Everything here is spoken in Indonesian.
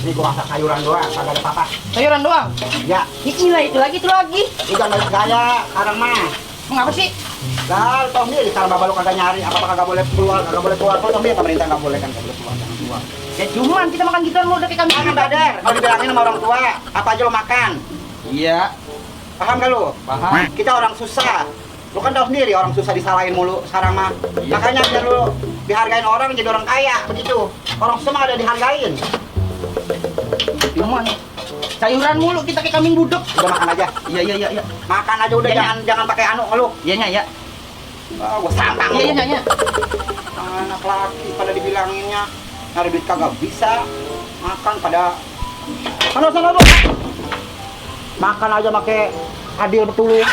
Ini gua masak sayuran doang, kagak ada apa-apa. Sayuran doang. Ya, Inilah itu lagi, itu lagi. ini jangan banyak gaya, sekarang mah. Mengapa sih? Lah, tau nih, sekarang bapak lu kagak nyari, apa-apa kagak boleh keluar, kagak boleh keluar. Tau nih, pemerintah nggak boleh kan, nggak boleh keluar, jangan keluar. Ya cuman kita makan gituan mau udah kayak kambing. Jangan bader, kalau dibilangin sama orang tua, apa aja lo makan. Iya, Paham gak lu? paham. Kita orang susah. Lu kan tahu sendiri orang susah disalahin mulu sekarang mah. Iya. Makanya biar lu dihargain orang jadi orang kaya begitu. Orang susah mah ada dihargain. Cuman sayuran mulu kita kayak kambing budek. Udah makan aja. Iya, iya, iya, iya. Makan aja udah, Iya, jangan pakai anu lu. Iya, ya. Ah, gua santang Iya, lu. iya. Anak laki pada dibilanginnya nyari duit kagak bisa. Makan pada sana lu. Makan aja pakai adil betul lu.